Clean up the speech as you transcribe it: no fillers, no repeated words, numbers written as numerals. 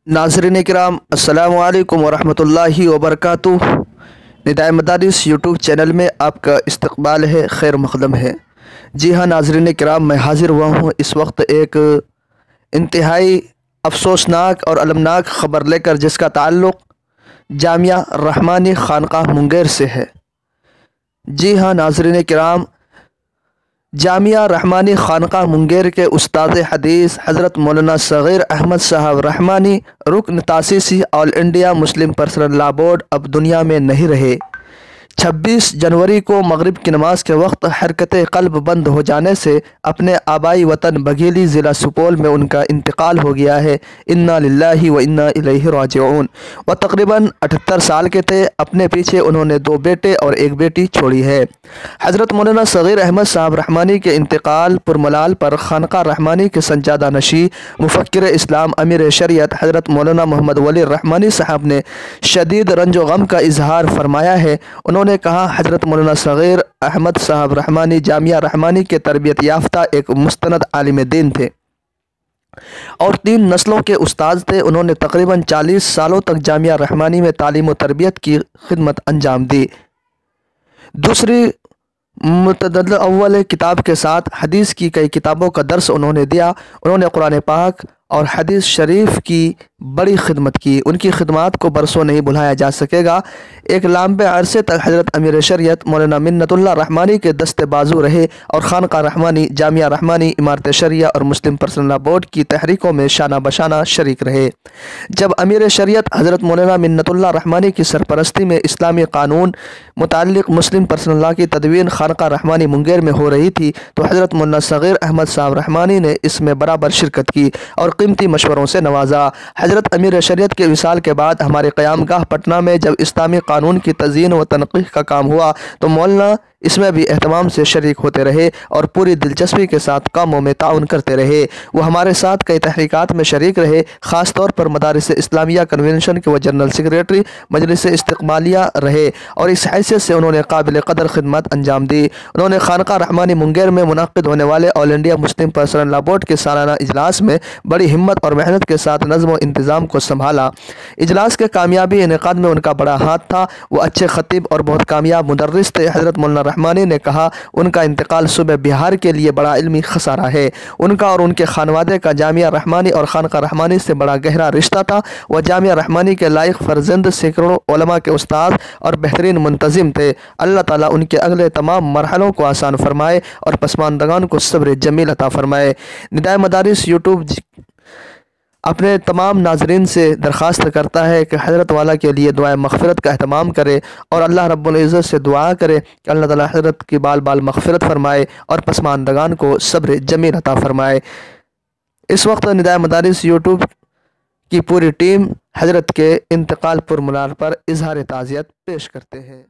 नाज़रीन किराम अस्सलामु अलैकुम वरहमतुल्लाहि वबरकातुह। निदाए मदारिस यूट्यूब चैनल में आपका इस्तकबाल है, खैर मक़दम है। जी हाँ नाज़रीन किराम, मैं हाज़िर हुआ हूँ इस वक्त एक इंतहाई अफसोसनाक और अलमनाक ख़बर लेकर, जिसका ताल्लुक़ जामिया रहमानी खानकाह मुंगेर से है। जी हाँ नाज़रीन किराम, जामिया रहमानी खानकाह मुंगेर के उस्ताद हदीस हज़रत मौलाना सग़ीर अहमद साहब रहमानी रुकन तासीसी all India Muslim personal law board अब दुनिया में नहीं रहे। 26 जनवरी को मगरिब की नमाज के वक्त हरकत क़ल्ब बंद हो जाने से अपने आबाई वतन बघेली ज़िला सुपौल में उनका इंतकाल हो गया है। इन्ना लिल्लाहि व इन्ना इलैहि राजिऊन। वह तकरीबन 78 साल के थे। अपने पीछे उन्होंने 2 बेटे और 1 बेटी छोड़ी है। हज़रत मौलाना सग़ीर अहमद साहब रहमानी के इंतकाल पुरमलाल पर खानका रहमानी के संजादा नशी मुफ़क्किर इस्लाम अमीर शरीयत हज़रत मौलाना मोहम्मद वली रहमानी साहब ने शदीद रंजो गम का इजहार फरमाया है। उन्होंने कहा, हज़रत मौलाना सग़ीर अहमद साहब रहमानी जामिया रहमानी के तरबियत याफ्ता एक मुस्तनद आलिम दीन थे और 3 नस्लों के उस्ताद थे। उन्होंने तकरीबन 40 सालों तक जामिया रहमानी में तालीम व तरबियत की खिदमत अंजाम दी। दूसरी मुतअद्दिद अव्वल किताब के साथ हदीस की कई किताबों का दर्स उन्होंने दिया। उन्होंने कुरान पाक और हदीस शरीफ की बड़ी खिदमत की। उनकी खिदमत को बरसों नहीं भुलाया जा सकेगा। एक लंबे अरसे तक हज़रत अमीर शरीयत मौलाना मिन्नतुल्लाह रहमानी के दस्ते बाजू रहे और खानका रहमानी, जामिया रहमानी, इमारत शरिया और मुस्लिम पर्सनल लॉ बोर्ड की तहरीकों में शाना बशाना शरीक रहे। जब अमीर शरीयत हज़रत मौलाना मिन्नतुल्लाह रहमानी की सरपरस्ती में इस्लामी कानून मुताल्लिक़ मुस्लिम पर्सनल लॉ की तदवीन खानका रहमानी मुंगेर में हो रही थी, तो हज़रत मौलाना सग़ीर अहमद साहब रहमानी ने इसमें बराबर शिरकत की और कीमती मशवरों से नवाजा। हज़रत अमीर शरीयत के विसाल के बाद हमारे क़यामगाह पटना में जब इस्लामी कानून की तज़यीन व तनक़ीह का काम हुआ तो मौलाना इसमें भी एहतमाम से शरीक होते रहे और पूरी दिलचस्पी के साथ कामों में ताउन करते रहे। वो हमारे साथ कई तहरीकात में शरीक रहे। ख़ास तौर पर मदारिस इस्लामिया कन्वेंशन के वो जनरल सेक्रेटरी मजलिस इस्तिक़बालिया रहे और इस हैसियत से उन्होंने काबिल क़दर खिदमत अंजाम दी। उन्होंने खानका रहमानी मुंगेर में मुनक़्क़िद होने वाले all India Muslim personal law board के सालाना इजलास में बड़ी हिम्मत और मेहनत के साथ नज़्म व इंतज़ाम को संभाला। इजलास के कामयाबी इनेक़ाद में उनका बड़ा हाथ था। वो अच्छे ख़तीब और बहुत कामयाब मुदर्रिस थे। हज़रत मौलाना रहमानी ने कहा, उनका इंतकाल सुबह बिहार के लिए बड़ा इल्मी खसारा है। उनका और उनके खानवादे का जामिया रहमानी और खानका रहमानी से बड़ा गहरा रिश्ता था। वह जामिया रहमानी के लायक फ़र्जंद, सैकड़ों उलमा के उस्ताद और बेहतरीन मुंतज़िम थे। अल्लाह ताला उनके अगले तमाम मरहलों को आसान फरमाए और पसमानदगान को सब्र जमील अता फरमाए। निदाए मदारिस यूट्यूब अपने तमाम नाजरीन से दरख्वास्त करता है कि हज़रत वाला के लिए दुआ मग़फ़िरत का एहतमाम करे और अल्लाह रब्बुल इज़्ज़त से दुआ करे कि अल्लाह ताला हज़रत की बाल बाल मग़फ़िरत फरमाए और पसमानदगान को सब्र जमील अता फरमाए। इस वक्त निदाए मदारिस यूट्यूब की पूरी टीम हज़रत के इंतकाल पुरमलाल पर इज़हार ताज़ियत पेश करते हैं।